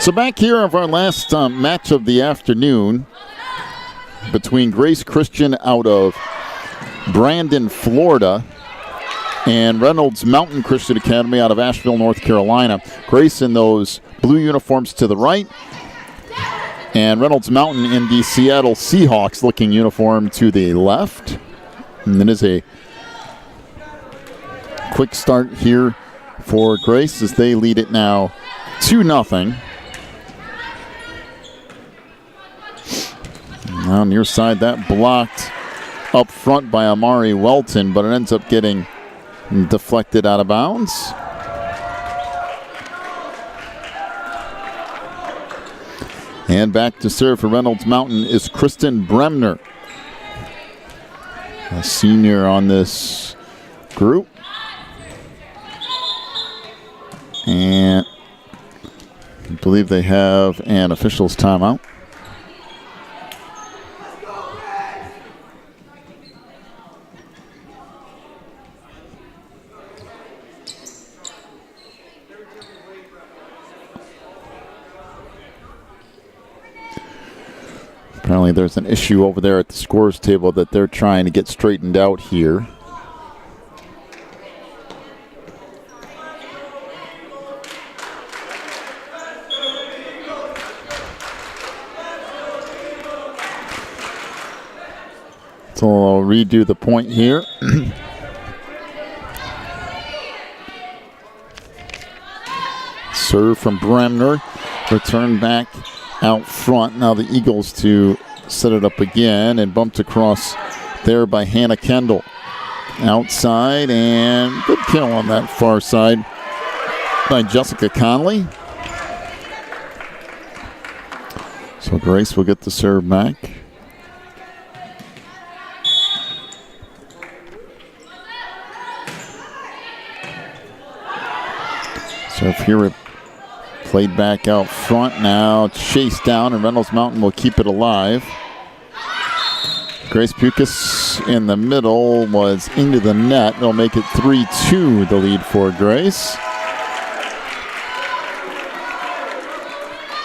So back here of our last match of the afternoon between Grace Christian out of Brandon, Florida, and Reynolds Mountain Christian Academy out of Asheville, North Carolina. Grace in those blue uniforms to the right, and Reynolds Mountain in the Seattle Seahawks looking uniform to the left. And it is a quick start here for Grace as they lead it now 2-0. Now near side, that blocked up front by Amari Welton, but it ends up getting deflected out of bounds. And back to serve for Reynolds Mountain is Kristen Bremner, a senior on this group. And I believe they have an official's timeout. Apparently there's an issue over there at the scores table that they're trying to get straightened out here. So I'll redo the point here. Serve from Bremner. Return back out front. Now the Eagles to set it up again, and bumped across there by Hannah Kendall. Outside, and good kill on that far side by Jessica Conley. So Grace will get the serve back. Serve here played back out front, now chased down, and Reynolds Mountain will keep it alive. Grace Pukas in the middle was into the net. They'll make it 3-2, the lead for Grace.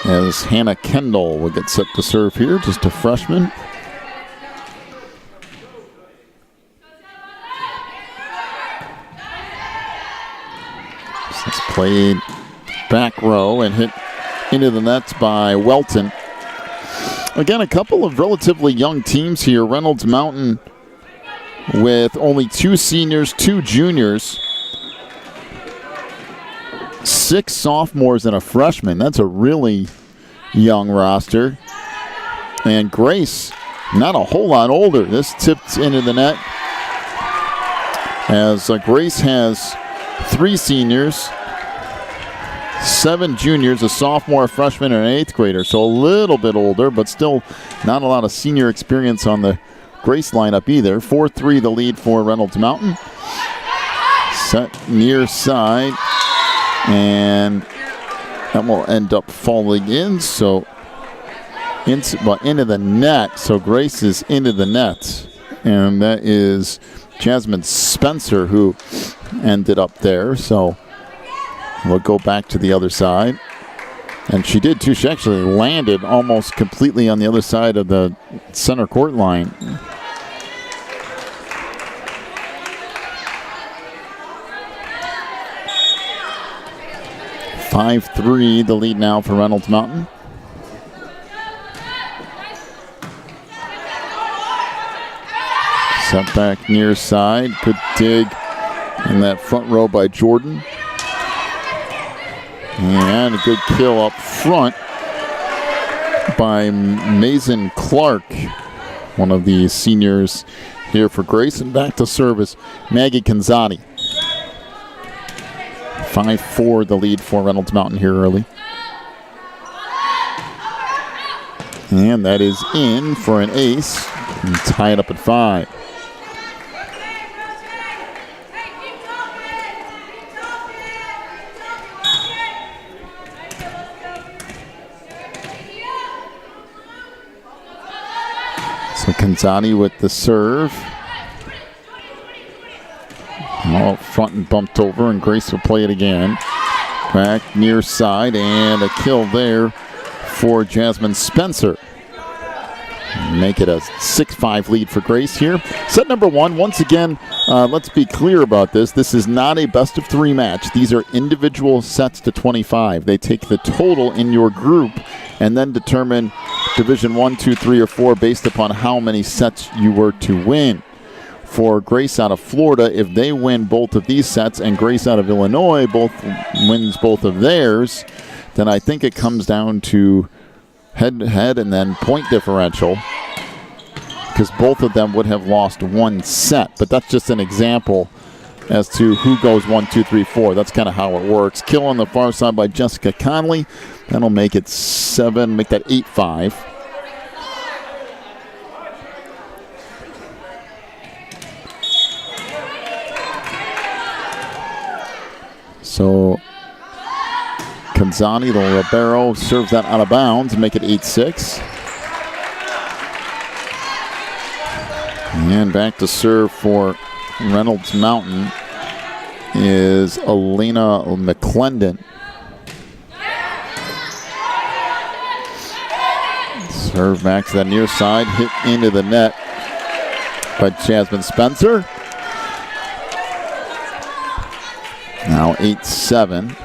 As Hannah Kendall will get set to serve here, just a freshman. It's played back row and hit into the nets by Welton. Again, a couple of relatively young teams here. Reynolds Mountain with only 2 seniors, 2 juniors, 6 sophomores and a freshman. That's a really young roster. And Grace, not a whole lot older. This tipped into the net as Grace has 3 seniors, 7 juniors, a sophomore, a freshman, and an 8th grader. So a little bit older, but still not a lot of senior experience on the Grace lineup either. 4-3 the lead for Reynolds Mountain. Set near side, and that will end up falling in. So into the net. So Grace is into the net, and that is Jasmine Spencer who ended up there. So we'll go back to the other side. And she did too. She actually landed almost completely on the other side of the center court line. 5-3 the lead now for Reynolds Mountain. Set back near side. Good dig in that front row by Jordan. And a good kill up front by Mason Clark, one of the seniors here for Grace. And back to service, Maggie Canzati. 5-4 the lead for Reynolds Mountain here early. And that is in for an ace and tie it up at 5. So Canzati with the serve. All up front and bumped over, and Grace will play it again. Back near side, and a kill there for Jasmine Spencer. Make it a 6-5 lead for Grace here. Set number 1, once again, let's be clear about this. This is not a best-of-3 match. These are individual sets to 25. They take the total in your group and then determine Division 1, 2, 3, or 4 based upon how many sets you were to win. For Grace out of Florida, if they win both of these sets and Grace out of Illinois wins both of theirs, then I think it comes down to head-to-head and then point differential, because both of them would have lost one set. But that's just an example as to who goes 1, 2, 3, 4. That's kind of how it works. Kill on the far side by Jessica Conley. That'll make it 7, make that 8-5. So Canzani, the libero, serves that out of bounds, make it 8-6. And back to serve for Reynolds Mountain is Elena McClendon. Serve back to the near side, hit into the net by Jasmine Spencer. Now 8-7.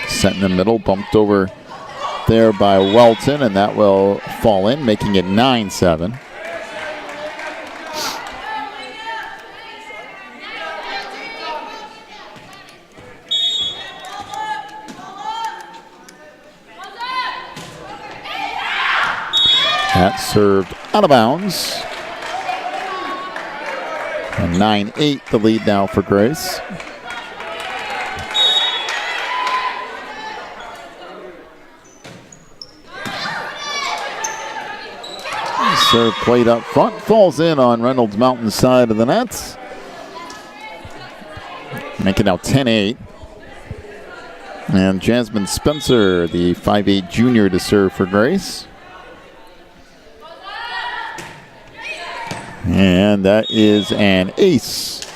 Set in the middle, bumped over there by Welton, and that will fall in, making it 9-7. That served out of bounds. And 9-8 the lead now for Grace. Serve played up front, falls in on Reynolds Mountain's side of the nets. Make it now 10-8. And Jasmine Spencer, the 5'8 junior, to serve for Grace. And that is an ace.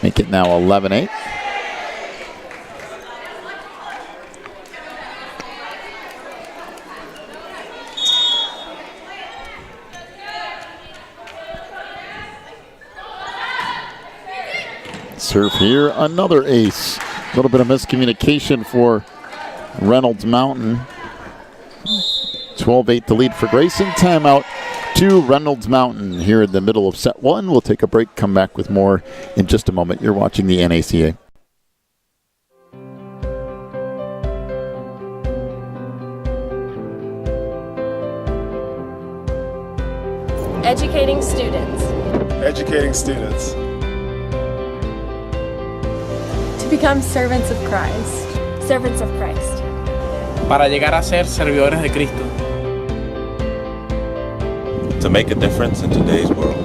Make it now 11-8. Serve here, another ace. A little bit of miscommunication for Reynolds Mountain. 12-8 the lead for Grayson. Timeout to Reynolds Mountain here in the middle of set 1. We'll take a break, come back with more in just a moment. You're watching the NACA. Educating students. Educating students. To become servants of Christ. Servants of Christ. Para llegar a ser servidores de Cristo. To make a difference in today's world.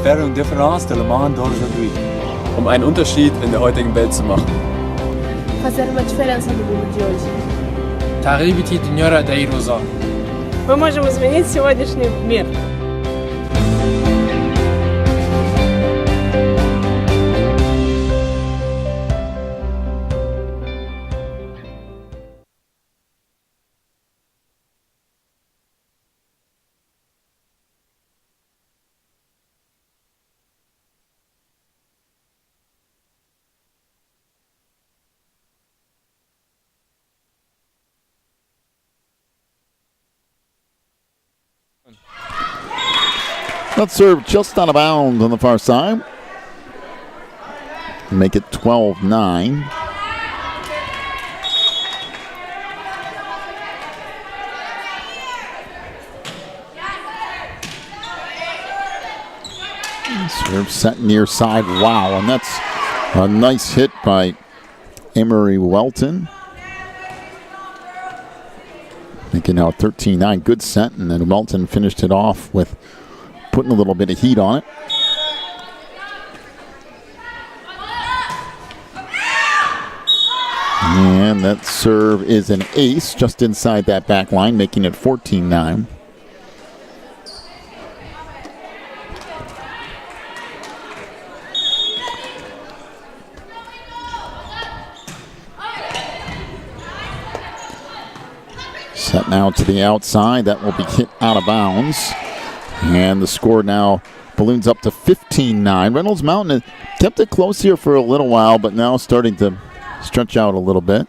Faire une différence dans le monde d'aujourd'hui. Einen Unterschied in der heutigen Welt zu machen. Fazer uma diferença no mundo de hoje. تغييب دنيا داي روزا. Мы можем изменить сегодняшний мир. Let's serve just out of bounds on the far side. Make it 12-9. Serve set near side. Wow, and that's a nice hit by Emery Welton. Making now 13-9. Good set, and then Welton finished it off with putting a little bit of heat on it. And that serve is an ace just inside that back line, making it 14-9. Set now to the outside. That will be hit out of bounds. And the score now balloons up to 15-9. Reynolds Mountain kept it close here for a little while, but now starting to stretch out a little bit.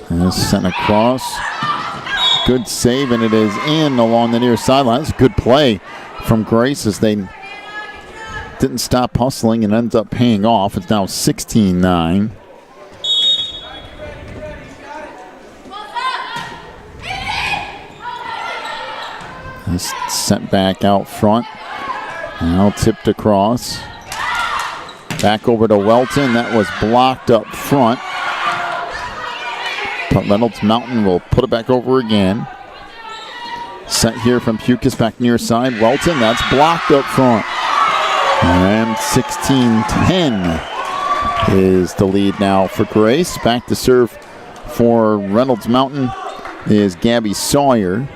And this sent across. Good save, and it is in along the near sideline. That's a good play from Grace as they didn't stop hustling and ends up paying off. It's now 16-9. This sent back out front. Now tipped across. Back over to Welton. That was blocked up front. But Reynolds Mountain will put it back over again. Set here from Pucas back near side. Welton, that's blocked up front. And 16-10 is the lead now for Grace. Back to serve for Reynolds Mountain is Gabby Sawyer.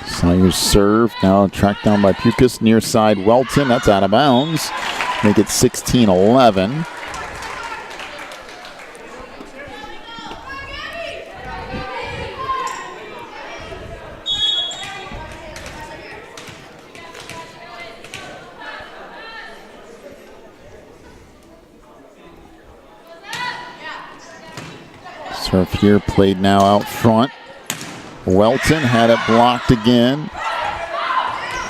Sawyer's serve, now tracked down by Pucas, near side Welton, that's out of bounds. Make it 16-11. Serve here, played now out front. Welton had it blocked again.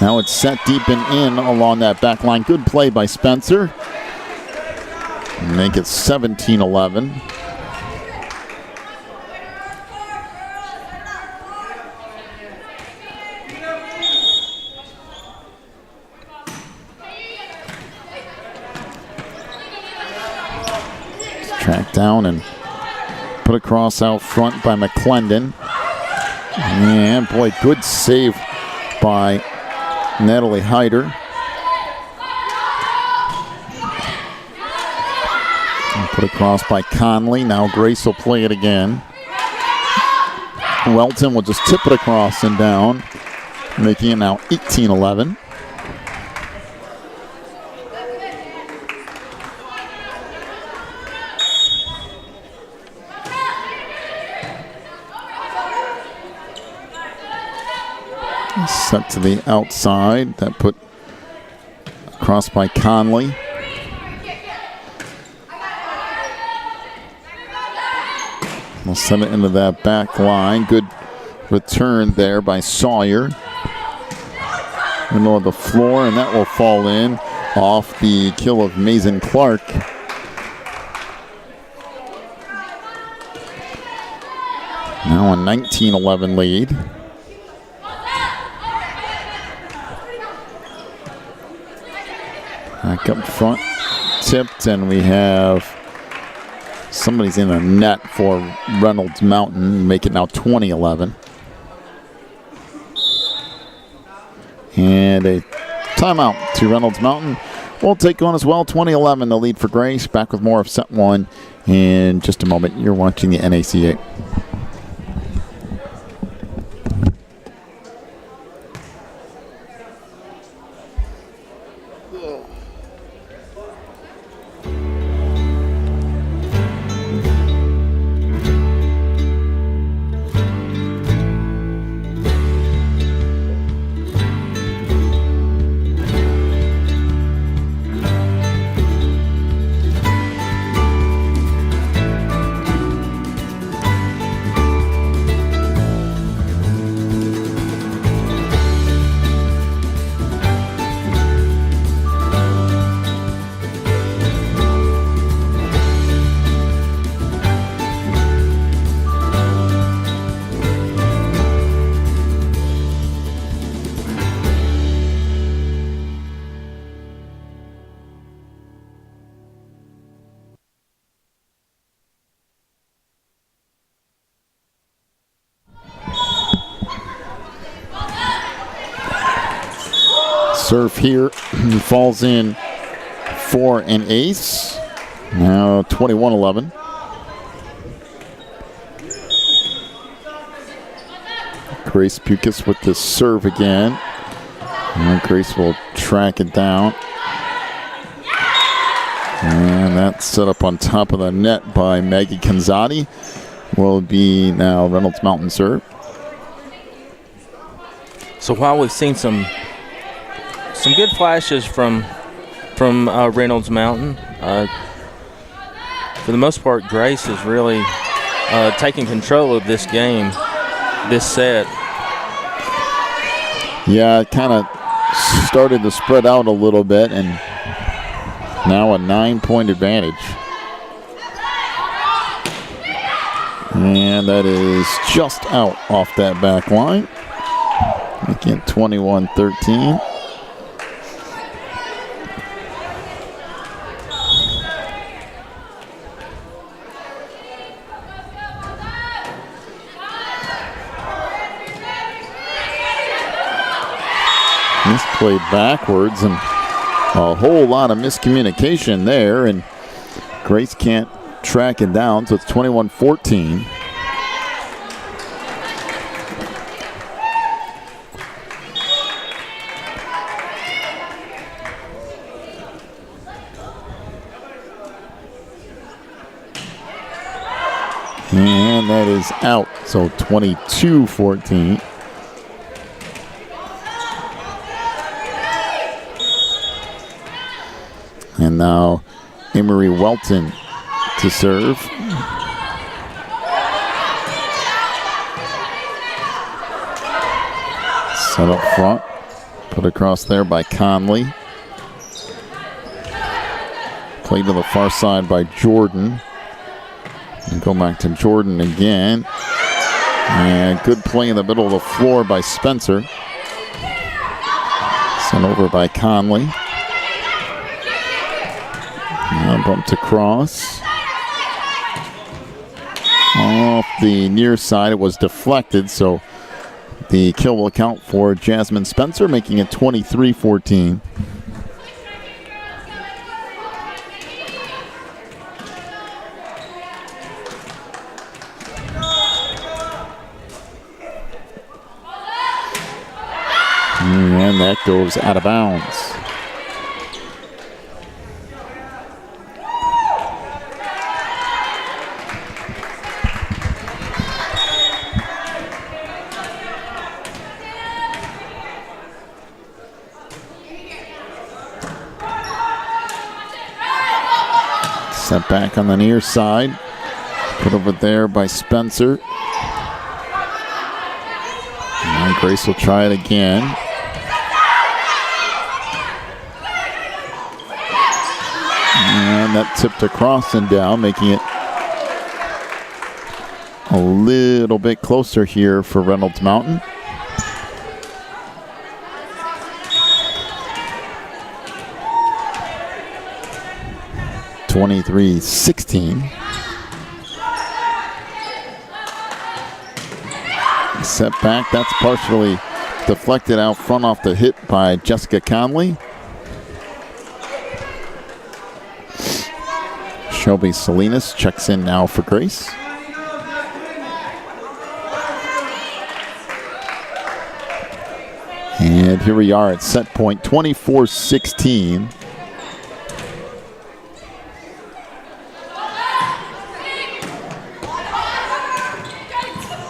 Now it's set deep and in along that back line. Good play by Spencer. Make it 17-11. Tracked down and put across out front by McClendon. And boy, good save by Natalie Hyder. And put across by Conley. Now Grace will play it again. Welton will just tip it across and down, making it now 18-11. Set to the outside. That put across by Conley. We'll send it into that back line. Good return there by Sawyer. Middle of the floor, and that will fall in off the kill of Mason Clark. Now a 19-11 lead. Back up front, tipped, and we have somebody's in the net for Reynolds Mountain, make it now 20-11. And a timeout to Reynolds Mountain. We'll take on as well, 20-11, the lead for Grace. Back with more of set one in just a moment. You're watching the NACA. Serve here falls in for an ace. Now 21-11. Grace Pukas with the serve again. And Grace will track it down. And that's set up on top of the net by Maggie Kanzati. Will be now Reynolds Mountain serve. So while we've seen some good flashes from Reynolds Mountain, for the most part, Grace is really taking control of this game, this set. Yeah, it kind of started to spread out a little bit, and now a 9-point advantage. And that is just out off that back line. Making it 21-13. This played backwards, and a whole lot of miscommunication there, and Grace can't track it down, so it's 21-14. And that is out, so 22-14. And now Emery Welton to serve. Set up front, put across there by Conley. Played to the far side by Jordan. And go back to Jordan again. And good play in the middle of the floor by Spencer. Sent over by Conley. Now bumped across. Off the near side, it was deflected, so the kill will count for Jasmine Spencer, making it 23-14. And that goes out of bounds. Set back on the near side. Put over there by Spencer. And Grace will try it again. And that tipped across and down, making it a little bit closer here for Reynolds Mountain. (23-16). Set back, that's partially deflected out front off the hit by Jessica Conley. Shelby Salinas checks in now for Grace. And here we are at set point, 24-16.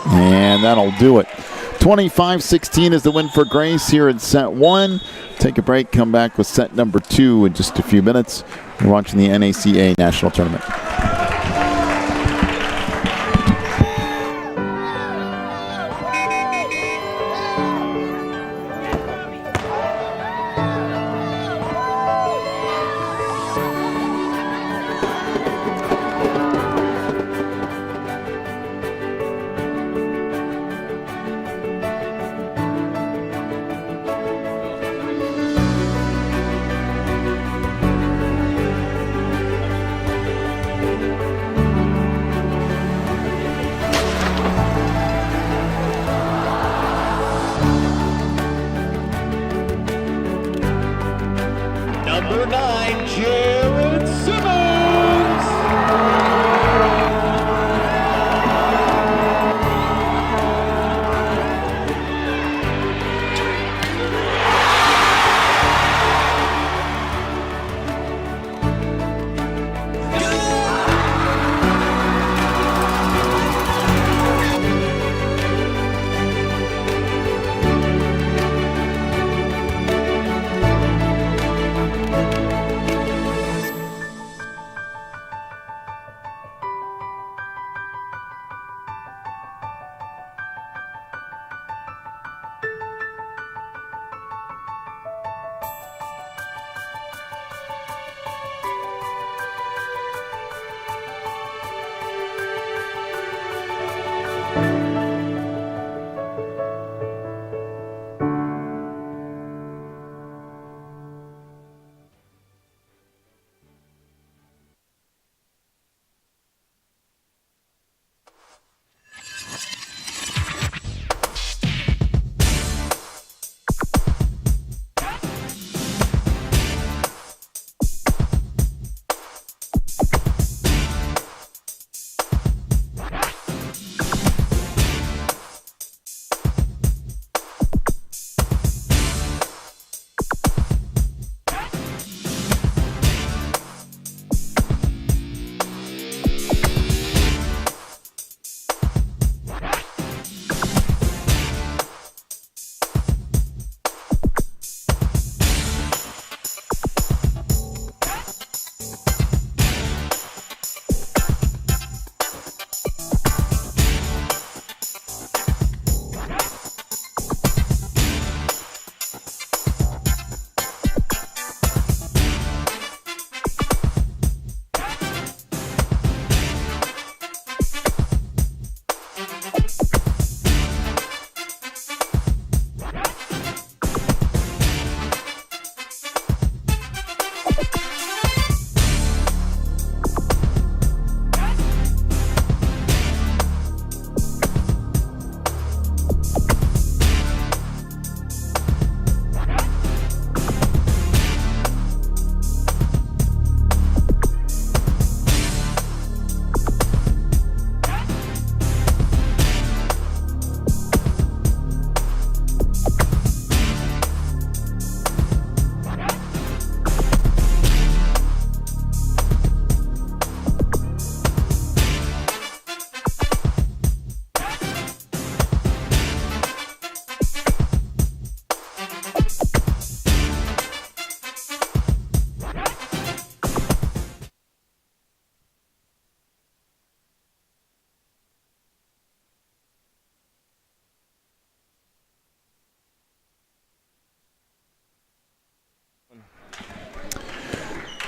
And that'll do it. 25-16 is the win for Grace here in set one. Take a break, come back with set number 2 in just a few minutes. We're watching the NACA National Tournament.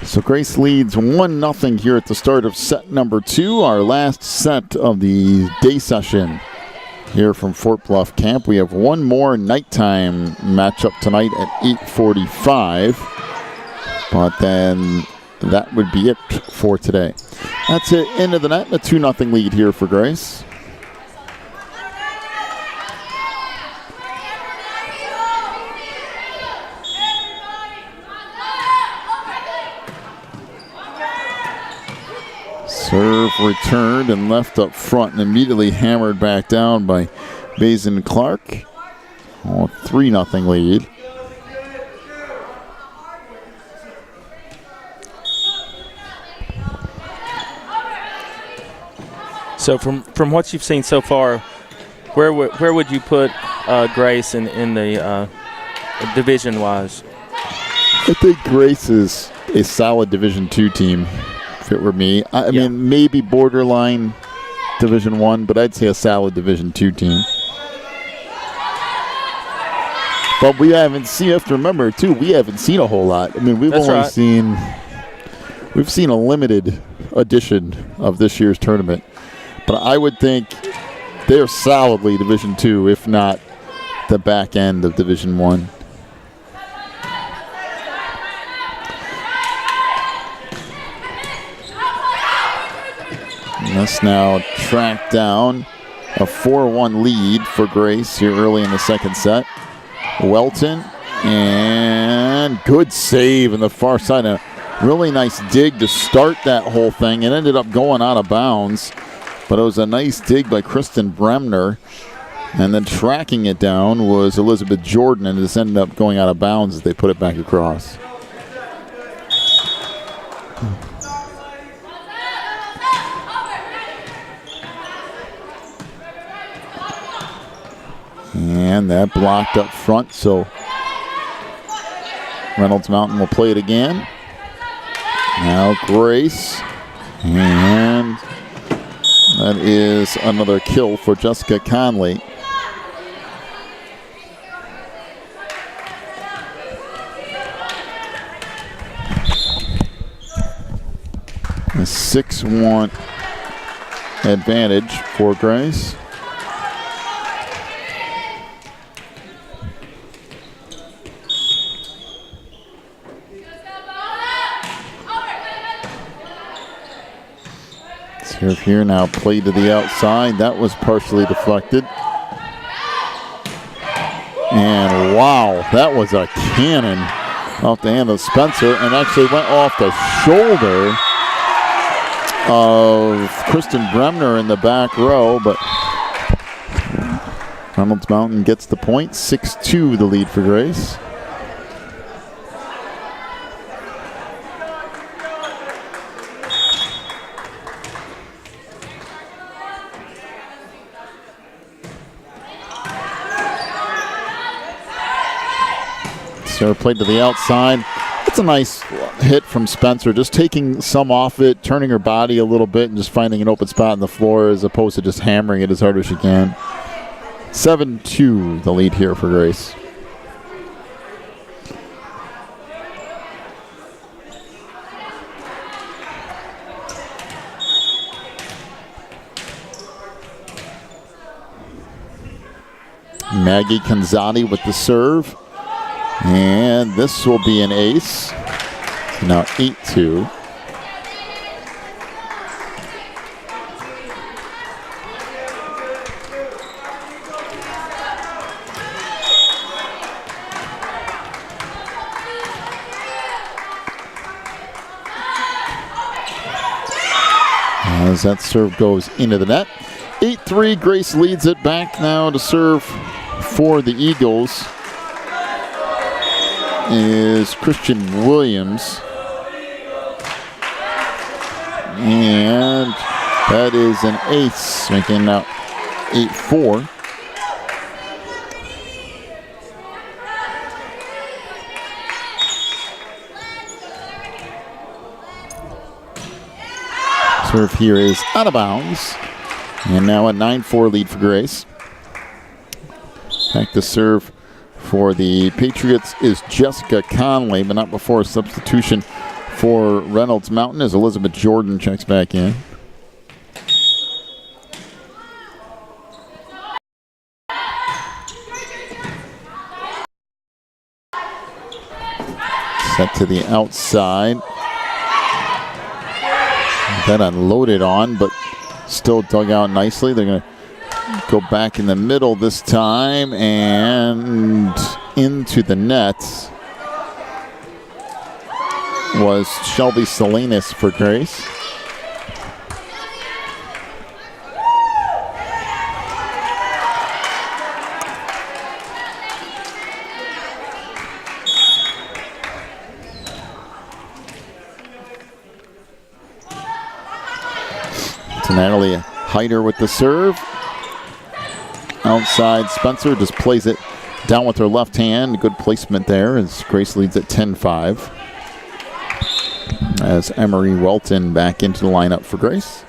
So Grace leads 1-0 here at the start of set number 2, our last set of the day session here from Fort Bluff Camp. We have one more nighttime matchup tonight at 8:45, but then that would be it for today. That's it, into the net, a 2-0 lead here for Grace. Serve returned and left up front and immediately hammered back down by Basin Clark. 3-0 lead. So from what you've seen so far, where would you put Grace in the division-wise? I think Grace is a solid Division II team. If it were me, I mean, maybe borderline Division I, but I'd say a solid Division II team. But we haven't seen. You have to remember too, we haven't seen a whole lot. I mean, we've seen a limited edition of this year's tournament. But I would think they're solidly Division II, if not the back end of Division I. Let's now track down a 4-1 lead for Grace here early in the second set. Welton, and good save in the far side. A really nice dig to start that whole thing. It ended up going out of bounds, but it was a nice dig by Kristen Bremner. And then tracking it down was Elizabeth Jordan, and it just ended up going out of bounds as they put it back across. And that blocked up front, so Reynolds Mountain will play it again. Now Grace, and that is another kill for Jessica Conley. A 6-1 advantage for Grace. Serve here now, play to the outside. That was partially deflected. And wow, that was a cannon off the hand of Spencer, and actually went off the shoulder of Kristen Bremner in the back row, but Reynolds Mountain gets the point. 6-2 the lead for Grace. Serve played to the outside. It's a nice hit from Spencer, just taking some off it, turning her body a little bit, and just finding an open spot on the floor as opposed to just hammering it as hard as she can. 7-2 the lead here for Grace. Maggie Canzati with the serve. And this will be an ace. Now 8-2. As that serve goes into the net. 8-3, Grace leads it. Back now to serve for the Eagles is Christian Williams. And that is an ace, making now 8-4. Serve here is out of bounds. And now a 9-4 lead for Grace. Back to serve for the Patriots is Jessica Conley, but not before a substitution for Reynolds Mountain as Elizabeth Jordan checks back in. Set to the outside. That unloaded on, but still dug out nicely. They're going to go back in the middle this time and into the net was Shelby Salinas for Grace. To Natalie Hyder with the serve. Outside, Spencer just plays it down with her left hand. Good placement there as Grace leads at 10-5. As Emery Welton back into the lineup for Grace.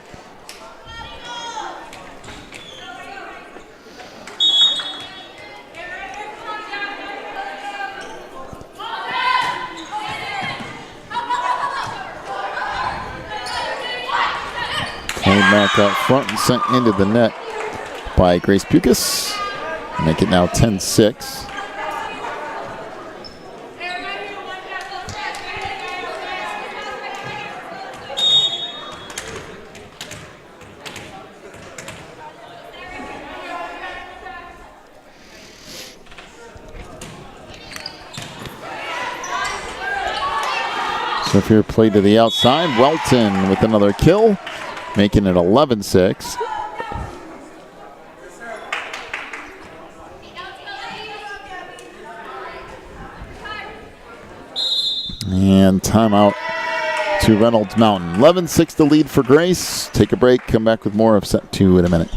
Played back up front and sent into the net by Grace Pukas. Make it now 10-6. So here play to the outside. Welton with another kill, making it 11-6. And timeout to Reynolds Mountain. 11-6 the lead for Grace. Take a break, come back with more of set 2 in a minute.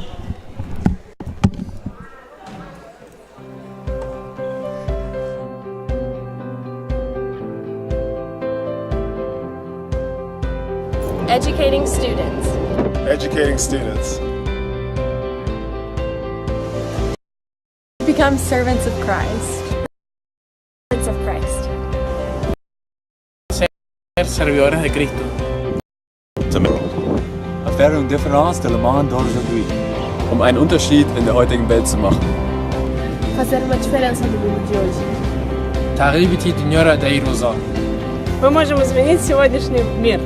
Educating students. Educating students. To become servants of Christ. Servants of Christ. Ser servidores de Cristo. To make, faire une différence dans le monde d'aujourd'hui. Einen Unterschied in der heutigen Welt zu machen. Fazer uma diferença no mundo de hoje. تغيير دنيا دايروزا. Мы можем изменить сегодняшний мир.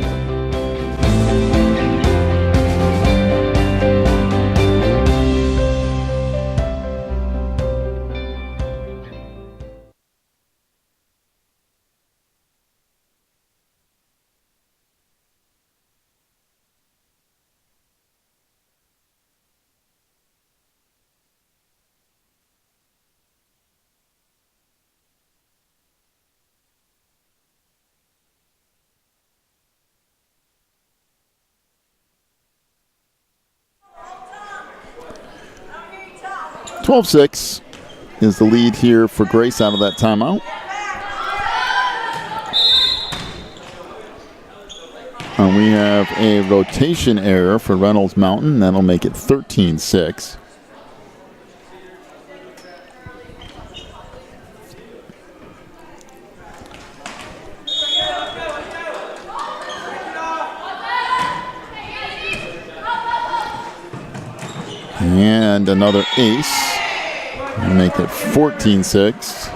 (12-6) is the lead here for Grace out of that timeout. And we have a rotation error for Reynolds Mountain. That'll make it 13-6. And another ace. Make it 14-6.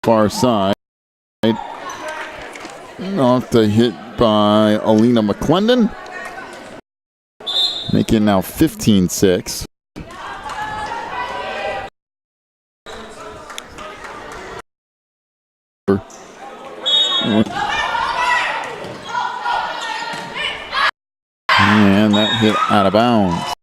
Far side. Off the hit by Alina McClendon. Making now 15-6. And that hit out of bounds.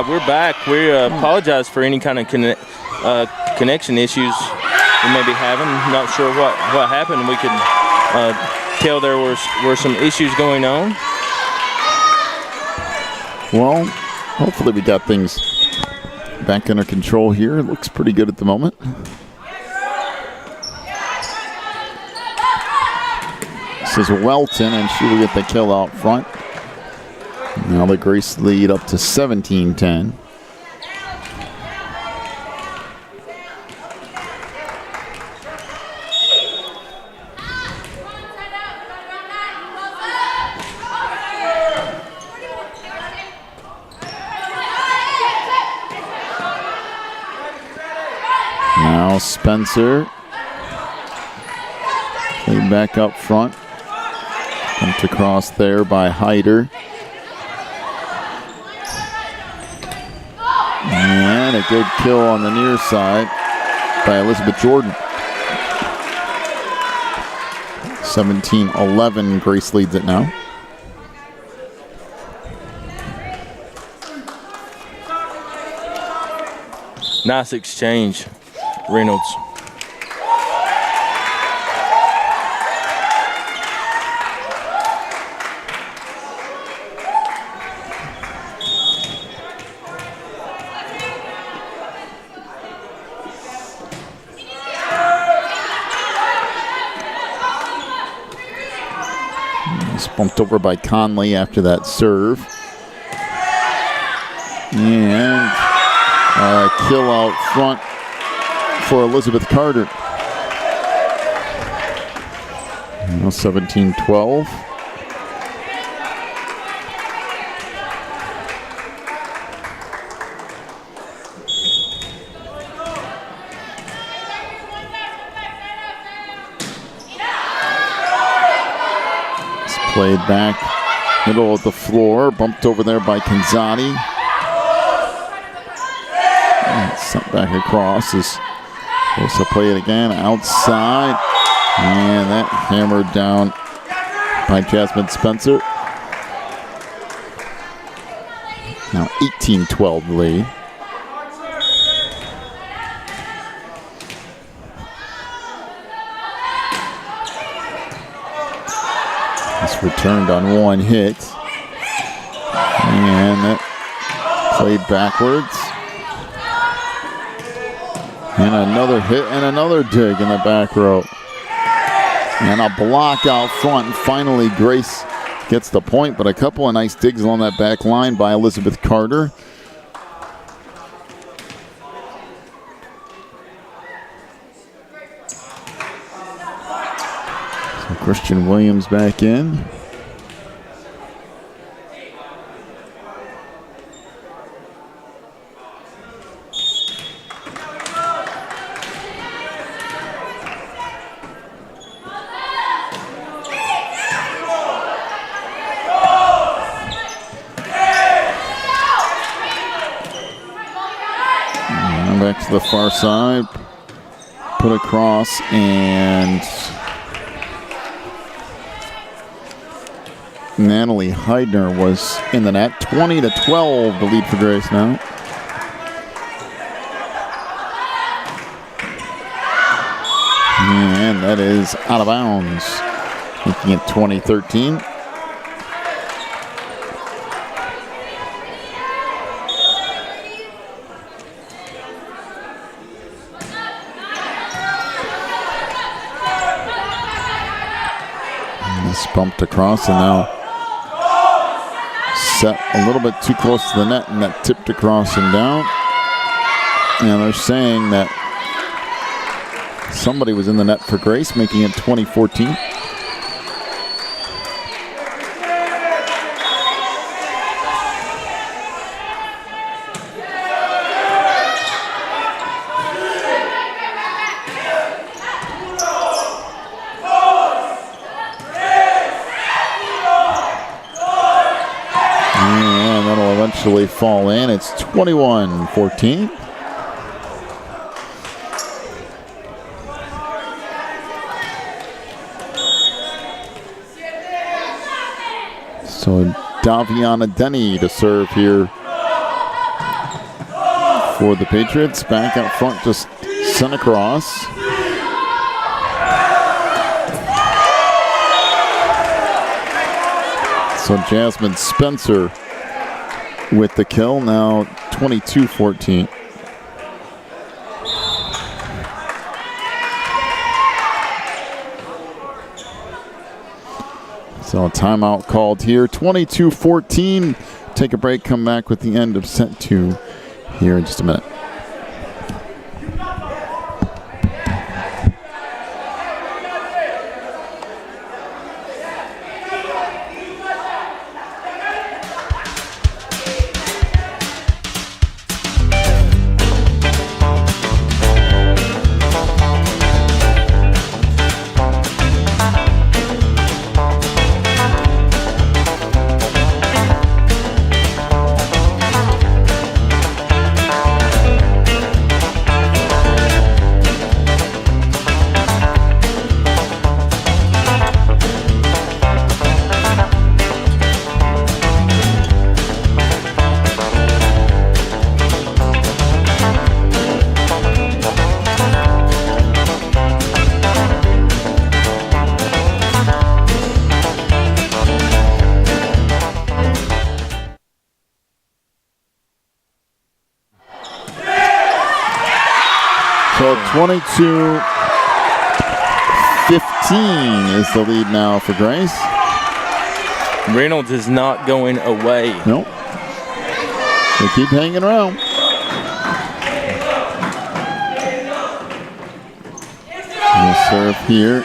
right, we're back. We apologize for any kind of connection issues we may be having. Not sure what happened. We could tell there were some issues going on. Well, hopefully we got things back under control here. It looks pretty good at the moment. This is Welton, and she will get the kill out front. Now the Grace lead up to 17-10. Now Spencer. Played back up front. Pumped across there by Hyder. And a good kill on the near side by Elizabeth Jordan. 17-11, Grace leads it now. Nice exchange, Reynolds. Bumped over by Conley after that serve. And a kill out front for Elizabeth Carter. Now 17-12. Played back, middle of the floor, bumped over there by Kanzani. And sent back across as supposed to play it again outside. And that hammered down by Jasmine Spencer. Now 18-12 lead. Returned on one hit. And that played backwards. And another hit and another dig in the back row. And a block out front. And finally Grace gets the point, but a couple of nice digs along that back line by Elizabeth Carter. Christian Williams back in. And back to the far side. Put across and Natalie Heidner was in the net. 20-12, the lead for Grace now. And that is out of bounds, making it 20-13. This bumped across and now set a little bit too close to the net, and that tipped across and down. And they're saying that somebody was in the net for Grace, making it 20-14. Fall in. It's 21-14. So Daviana Denny to serve here for the Patriots. Back out front, just sent across. So Jasmine Spencer with the kill, now 22-14. So a timeout called here, 22-14. Take a break, come back with the end of set 2 here in just a minute. So 22-15 is the lead now for Grace. Reynolds is not going away. Nope. They keep hanging around. We'll serve here.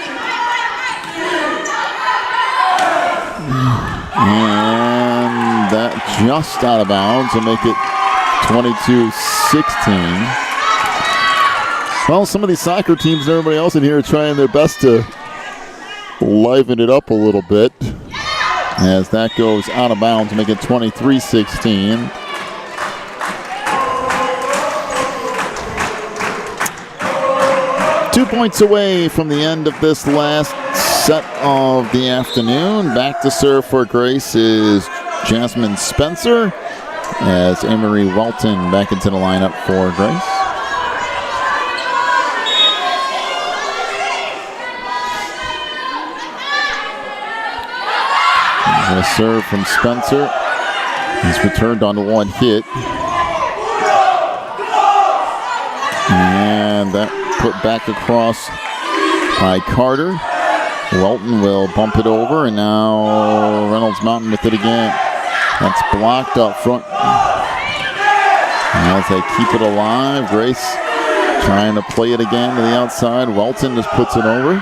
And that just out of bounds to make it 22-16. Well, some of these soccer teams and everybody else in here are trying their best to liven it up a little bit as that goes out of bounds to make it 23-16. Two points away from the end of this last set of the afternoon. Back to serve for Grace is Jasmine Spencer as Emery Welton back into the lineup for Grace. A serve from Spencer. He's returned on one hit. And that put back across by Carter. Welton will bump it over, and now Reynolds Mountain with it again. That's blocked up front. As they keep it alive, Grace trying to play it again to the outside. Welton just puts it over.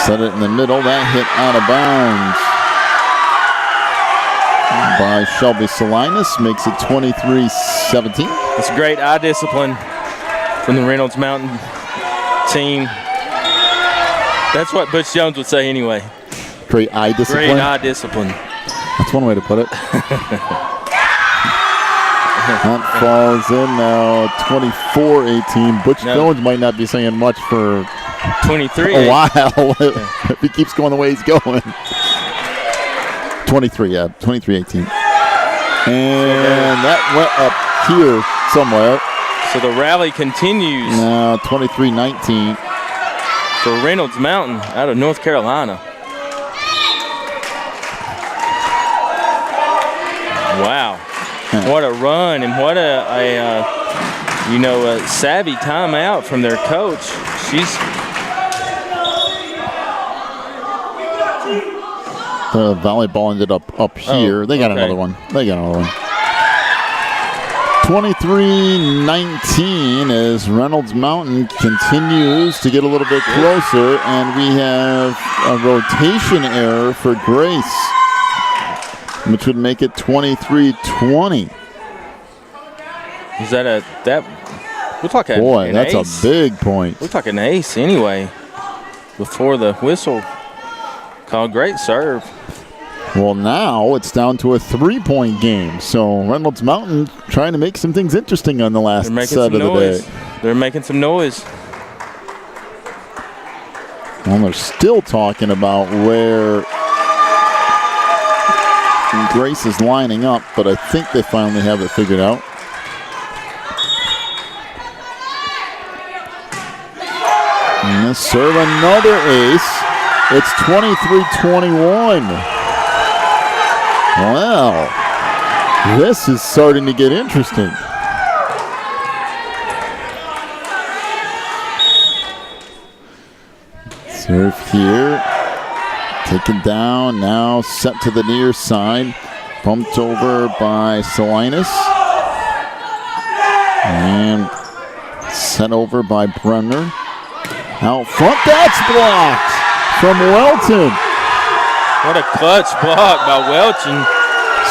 Set it in the middle. That hit out of bounds by Shelby Salinas. Makes it 23-17. That's great eye discipline from the Reynolds Mountain team. That's what Butch Jones would say anyway. Great eye discipline. Great eye discipline. That's one way to put it. That falls in now, 24-18. Butch Jones might not be saying much for 23. a while if he keeps going the way he's going. 23-18. And that went up here somewhere. So the rally continues. Now 23-19. For Reynolds Mountain out of North Carolina. Wow. What a run, and what a savvy timeout from their coach. The volleyball ended up here. They got another one. 23-19 as Reynolds Mountain continues to get a little bit closer, and we have a rotation error for Grace, which would make it 23-20. Is that we're talking boy, an that's ace. A big point. We're talking ace anyway. Before the whistle called, great serve. Well, now it's down to a 3-point game. So Reynolds Mountain trying to make some things interesting on the last set of the day. They're making some noise. Well, they're still talking about where And Grace is lining up, but I think they finally have it figured out. And this serve, another ace. It's 23-21. Well, this is starting to get interesting. Serve here. Taken down, now set to the near side. Bumped over by Salinas. And set over by Bremner. Out front, that's blocked from Welton. What a clutch block by Welton.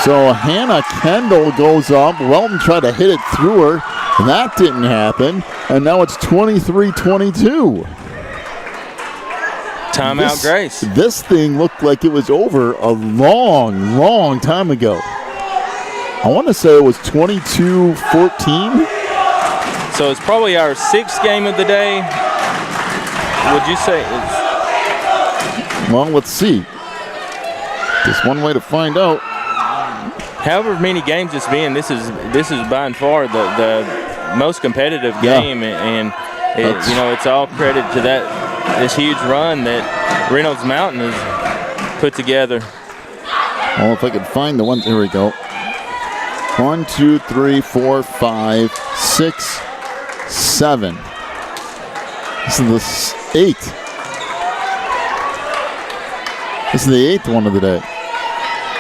So Hannah Kendall goes up. Welton tried to hit it through her. That didn't happen. And now it's 23-22. Timeout, Grace. This thing looked like it was over a long, long time ago. I want to say it was 22-14. So it's probably our 6th game of the day. Would you say it's... Well, let's see. Just one way to find out. However many games it's been, this is by far the most competitive game, and it's all credit to this huge run that Reynolds Mountain has put together. Well, if I could find the one, here we go. 1, 2, 3, 4, 5, 6, 7. This is the 8th. This is the 8th one of the day.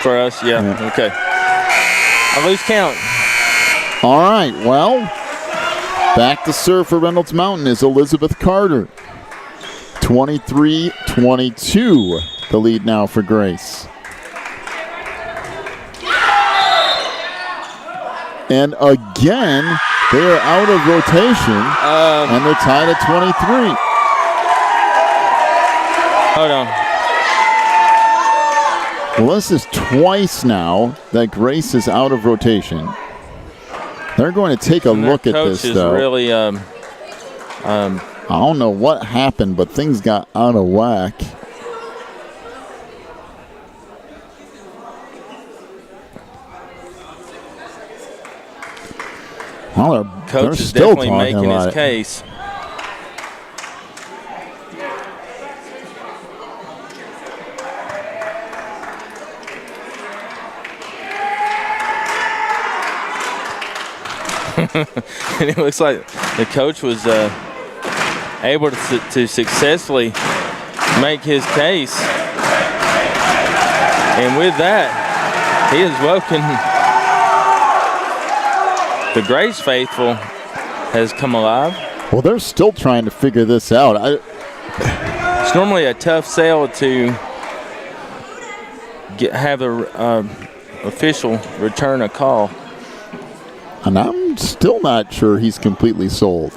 For us, yeah. Okay. I lose count. All right, well, back to serve for Reynolds Mountain is Elizabeth Carter. 23-22, the lead now for Grace. And again, they are out of rotation, and they're tied at 23. Hold on. Well, this is twice now that Grace is out of rotation. They're going to take a look at this, though. Really, I don't know what happened, but things got out of whack. Well, Coach is definitely making his case. And it looks like the coach was able to successfully make his case. And with that, he has woken the Grace faithful has come alive. Well, they're still trying to figure this out. It's normally a tough sell to have the official return a call. And I'm still not sure he's completely sold.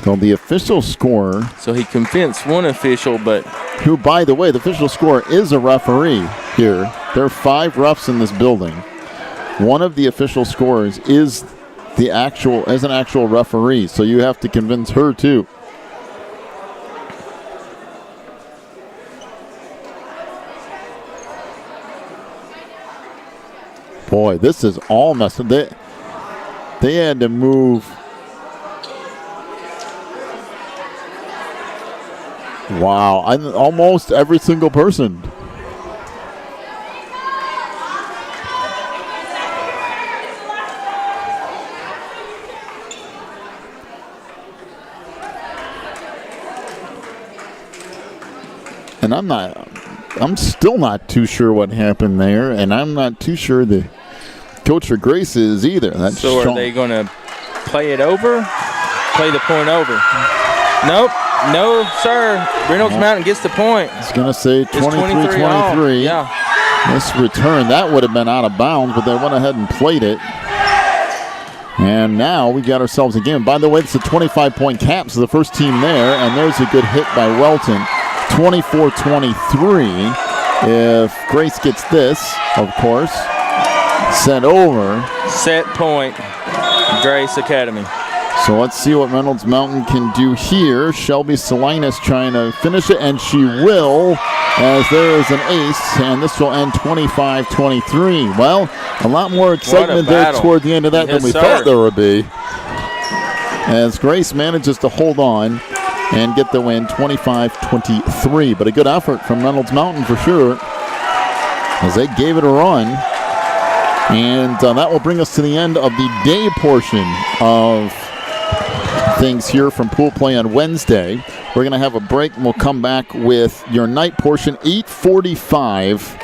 So the official scorer. So he convinced one official, but who, by the way, the official scorer is a referee here. There are 5 refs in this building. One of the official scorers is an actual referee, so you have to convince her too. Boy, this is all messed up. They had to move. Wow, almost every single person. And I'm still not too sure what happened there, and I'm not too sure the coach for Grace is either. So are they going to play it over? Play the point over? Nope. No, sir. Reynolds Mountain gets the point. It's going to say 23-23. Yeah. This return, that would have been out of bounds, but they went ahead and played it. And now we got ourselves a game. By the way, it's a 25-point cap, so the first team there, and there's a good hit by Welton. 24-23. If Grace gets this, of course, sent over. Set point, Grace Academy. So let's see what Reynolds Mountain can do here. Shelby Salinas trying to finish it, and she will, as there is an ace, and this will end 25-23. Well, a lot more excitement there toward the end of that than we thought there would be, as Grace manages to hold on and get the win 25-23. But a good effort from Reynolds Mountain for sure, as they gave it a run. And that will bring us to the end of the day portion of things here from pool play on Wednesday. We're going to have a break, and we'll come back with your night portion. 8:45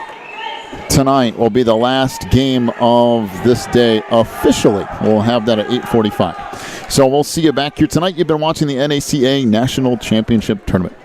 tonight will be the last game of this day officially. We'll have that at 8:45. So we'll see you back here tonight. You've been watching the NACA National Championship Tournament.